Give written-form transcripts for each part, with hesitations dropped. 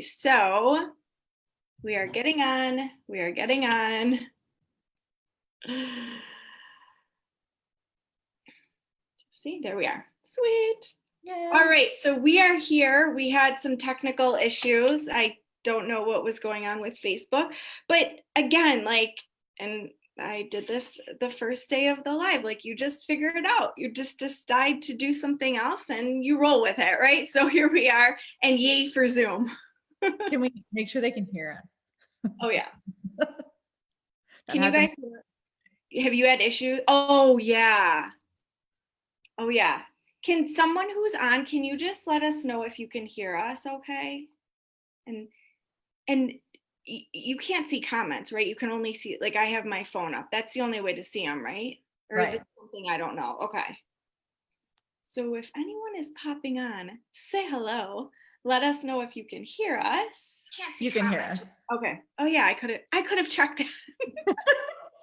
So we are getting on. See, there we are. Sweet. Yay. All right, so we are here. We had some technical issues. I don't know what was going on with Facebook, but again, and I did this the first day of the live, you just figure it out. You just decide to do something else and you roll with it, right? So here we are, and yay for Zoom. Can we make sure they can hear us? Oh yeah. Can you guys, have you had issues? Oh yeah. Can someone who's on, can you just let us know if you can hear us, okay? And you can't see comments, right? You can only see, I have my phone up. That's the only way to see them, right? Or right. Is it something I don't know? Okay. So if anyone is popping on, say hello. Let us know if you can hear us. Can't see. You can hear us. Okay. Oh yeah, I could have checked that.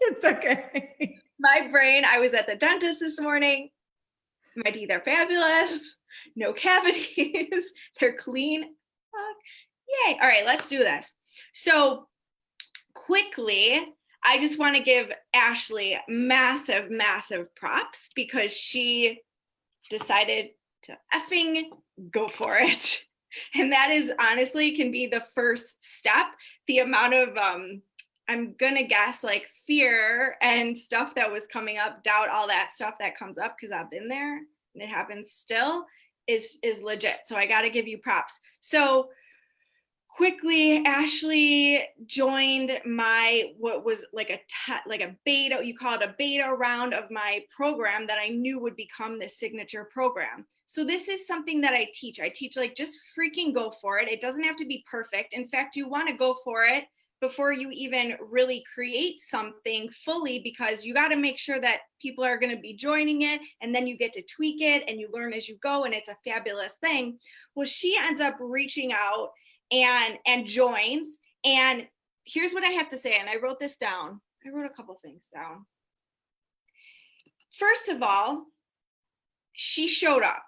It's okay. My brain, I was at the dentist this morning. My teeth are fabulous. No cavities. They're clean. Yay. All right, let's do this. So quickly, I just want to give Ashley massive, massive props because she decided to effing go for it. And that is honestly can be the first step. The amount of, I'm gonna guess fear and stuff that was coming up, doubt, all that stuff that comes up because I've been there and it happens still is legit. So I got to give you props. So quickly, Ashley joined my, what was a beta, you call it a beta round of my program that I knew would become the signature program. So this is something that I teach. Just freaking go for it. It doesn't have to be perfect. In fact, you want to go for it before you even really create something fully, because you got to make sure that people are going to be joining it, and then you get to tweak it and you learn as you go, and it's a fabulous thing. Well, she ends up reaching out and joins, and here's what I have to say, and I wrote this down. I wrote a couple things down. First of all, she showed up.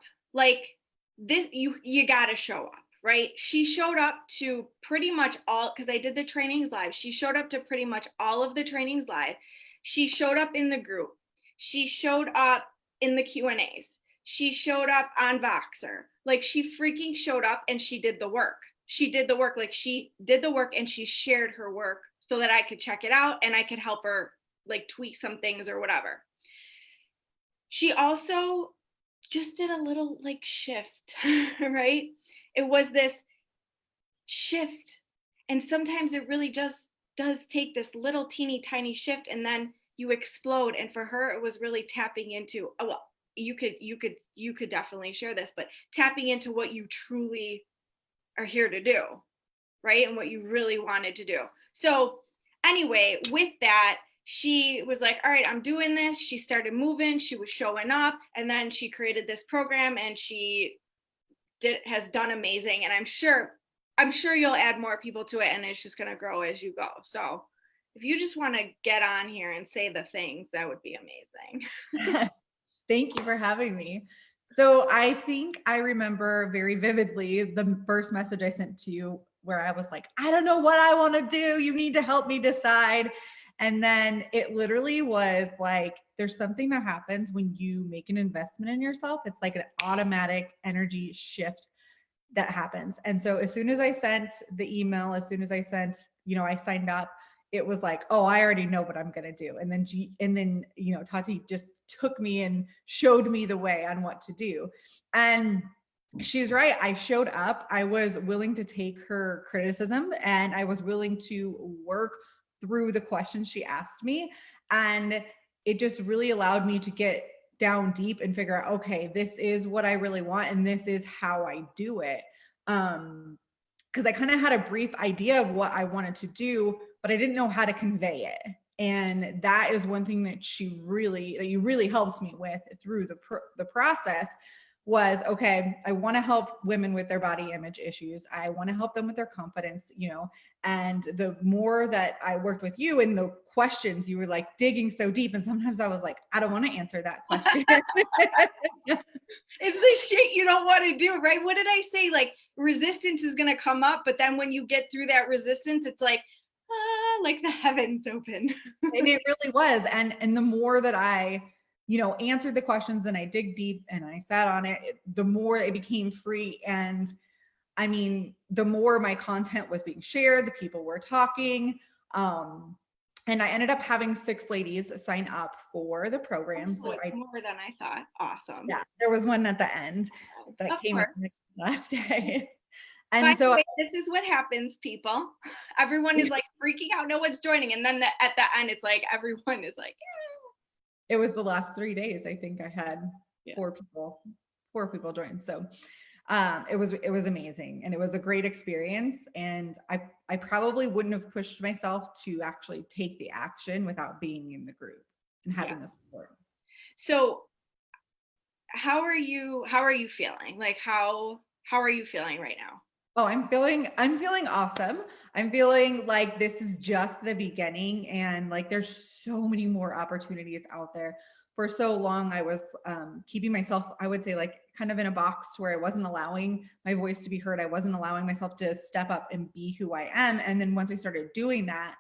This, you got to show up. Right? She showed up to pretty much all, because I did the trainings live. She showed up to pretty much all of the trainings live. She showed up in the group. She showed up in the Q&As. She showed up on Voxer. She freaking showed up and she did the work. She did the work. She did the work and she shared her work so that I could check it out and I could help her tweak some things or whatever. She also just did a little shift, right? It was this shift. And sometimes it really just does take this little teeny tiny shift and then you explode. And for her, it was really tapping into, oh, well, you could definitely share this, but tapping into what you truly are here to do, right? And what you really wanted to do. So anyway, with that, she was like, all right, I'm doing this. She started moving, she was showing up, and then she created this program and she has done amazing. And I'm sure you'll add more people to it and it's just going to grow as you go. So if you just want to get on here and say the things, that would be amazing. Thank you for having me. So I think I remember very vividly the first message I sent to you where I was like, I don't know what I want to do. You need to help me decide. And then it literally was there's something that happens when you make an investment in yourself. It's like an automatic energy shift that happens. And so as soon as I sent the email, as soon as I sent, I signed up, it was like, oh, I already know what I'm going to do. And then, Tati just took me and showed me the way on what to do. And she's right. I showed up. I was willing to take her criticism and I was willing to work through the questions she asked me. And it just really allowed me to get down deep and figure out, okay, this is what I really want. And this is how I do it. Because I kind of had a brief idea of what I wanted to do, but I didn't know how to convey it. And that is one thing that you really helped me with through the process was, okay, I want to help women with their body image issues. I want to help them with their confidence, you know, and the more that I worked with you and the questions, you were like digging so deep. And sometimes I was like, I don't want to answer that question. It's the shit you don't want to do, right? What did I say? Like resistance is going to come up, but then when you get through that resistance, it's like the heavens open. And it really was. And the more that I, you know, answered the questions and I dig deep and I sat on it, the more it became free. And I mean, the more my content was being shared, the people were talking. And I ended up having 6 ladies sign up for the program. So it's more than I thought. Awesome. Yeah, there was one at the end that Of came course. up the last day. By And the so way, this is what happens, people. Everyone is like freaking out, no one's joining. And then at the end, it's like everyone is like, it was the last 3 days. I think I had Yeah. 4 people join. So it was amazing and it was a great experience. And I probably wouldn't have pushed myself to actually take the action without being in the group and having the support. So how are you feeling? Like how are you feeling right now? Oh, I'm feeling awesome. I'm feeling like this is just the beginning and like there's so many more opportunities out there. For so long, I was keeping myself, I would say, like kind of in a box to where I wasn't allowing my voice to be heard. I wasn't allowing myself to step up and be who I am. And then once I started doing that,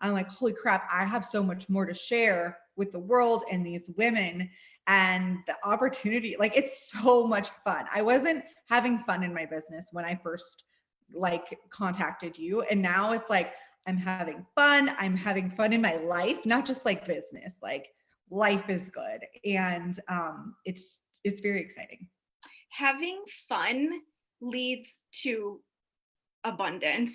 I'm like, holy crap, I have so much more to share with the world and these women and the opportunity. Like, it's so much fun. I wasn't having fun in my business when I first like contacted you. And now it's like, I'm having fun. I'm having fun in my life, not just like business, like life is good. And it's very exciting. Having fun leads to abundance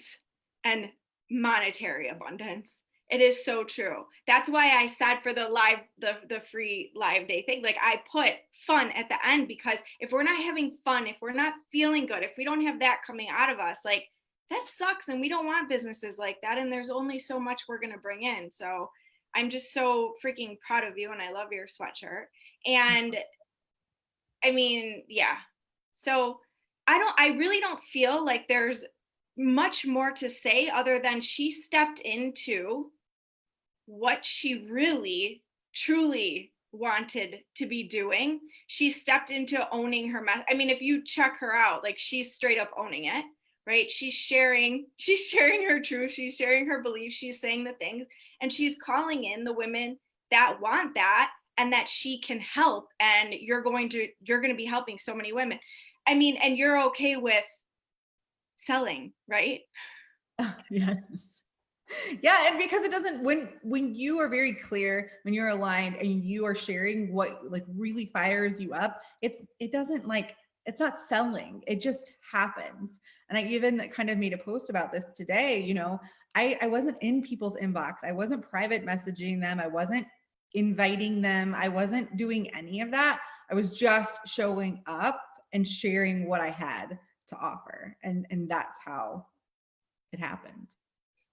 and monetary abundance. It is so true. That's why I said for the free live day thing, like I put fun at the end, because if we're not having fun, if we're not feeling good, if we don't have that coming out of us, like that sucks. And we don't want businesses like that. And there's only so much we're going to bring in. So I'm just so freaking proud of you. And I love your sweatshirt. And I mean, yeah. So I really don't feel like there's much more to say other than she stepped into what she really truly wanted to be doing. She stepped into owning her mess. I mean, if you check her out, like she's straight up owning it, right? She's sharing her truth, she's sharing her beliefs, she's saying the things, and she's calling in the women that want that and that she can help. And you're going to be helping so many women. I mean, and you're okay with selling, right? Yes. Yeah. And because it doesn't, when you are very clear, when you're aligned and you are sharing what like really fires you up, it doesn't like, it's not selling. It just happens. And I even kind of made a post about this today. You know, I wasn't in people's inbox. I wasn't private messaging them. I wasn't inviting them. I wasn't doing any of that. I was just showing up and sharing what I had to offer. And that's how it happened.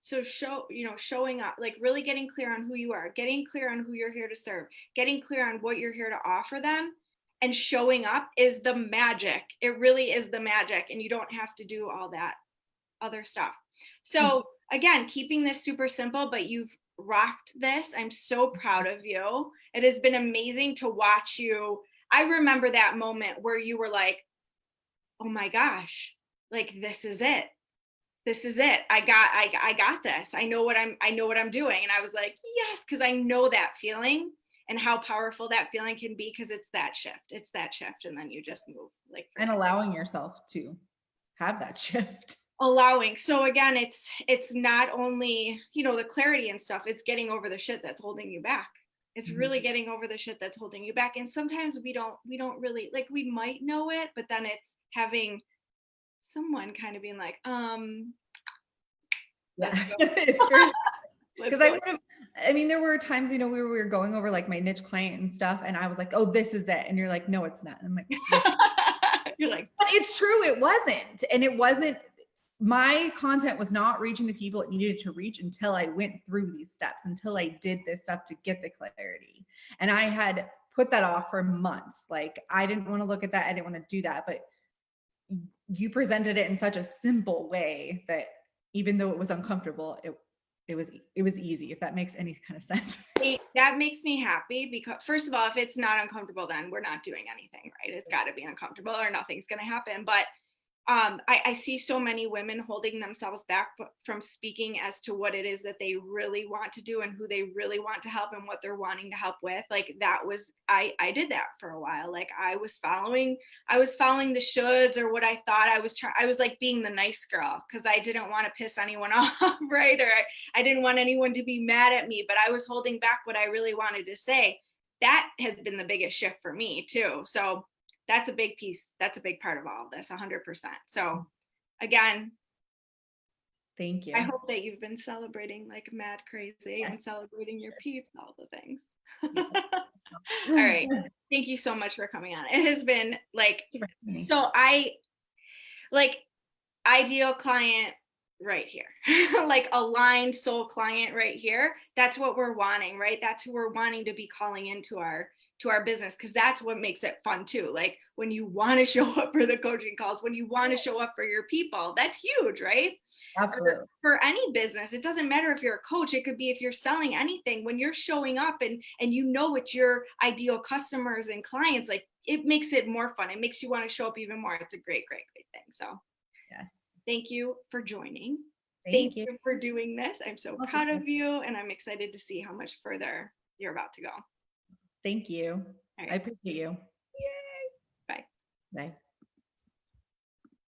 So showing up, like really getting clear on who you are, getting clear on who you're here to serve, getting clear on what you're here to offer them, and showing up is the magic. It really is the magic. And you don't have to do all that other stuff. So again, keeping this super simple, but you've rocked this. I'm so proud of you. It has been amazing to watch you. I remember that moment where you were like, oh my gosh, like this is it. This is it. I got this. I know what I'm doing. And I was like, yes, because I know that feeling and how powerful that feeling can be, because it's that shift. And then you just move like, and allowing yourself to have that shift. Allowing. So again, it's not only, the clarity and stuff, it's getting over the shit that's holding you back. It's really getting over the shit that's holding you back. And sometimes we don't really, like, we might know it, but then it's having someone kind of being like, because I mean, there were times, we were going over like my niche client and stuff, and I was like, oh, this is it. And you're like, no, it's not. And I'm like, you're like, but it's true. It wasn't. And it wasn't, my content was not reaching the people it needed to reach until I went through these steps, until I did this stuff to get the clarity. And I had put that off for months. Like I didn't want to look at that. I didn't want to do that. But you presented it in such a simple way that even though it was uncomfortable, it was easy, if that makes any kind of sense. That makes me happy because first of all, if it's not uncomfortable, then we're not doing anything, right? It's got to be uncomfortable or nothing's going to happen. But I see so many women holding themselves back from speaking as to what it is that they really want to do and who they really want to help and what they're wanting to help with. Like that was, I did that for a while. Like I was following the shoulds or what I thought I was like being the nice girl because I didn't want to piss anyone off, right? Or I didn't want anyone to be mad at me, but I was holding back what I really wanted to say. That has been the biggest shift for me too. So that's a big piece. That's a big part of all of this, 100%. So again, Thank you. I hope that you've been celebrating like mad crazy and celebrating your peeps, all the things. All right. Thank you so much for coming on. It has been like, so ideal client right here, like aligned soul client right here. That's what we're wanting, right? That's who we're wanting to be calling into our business, because that's what makes it fun too. Like when you want to show up for the coaching calls, when you want to show up for your people, that's huge, right? Absolutely. For any business, it doesn't matter if you're a coach, it could be if you're selling anything. When you're showing up and you know it's your ideal customers and clients, like it makes it more fun. It makes you want to show up even more. It's a great thing. So yes, thank you for joining. Thank you for doing this. I'm so proud of you, and I'm excited to see how much further you're about to go. Thank you. Right. I appreciate you. Yay. Bye. Bye.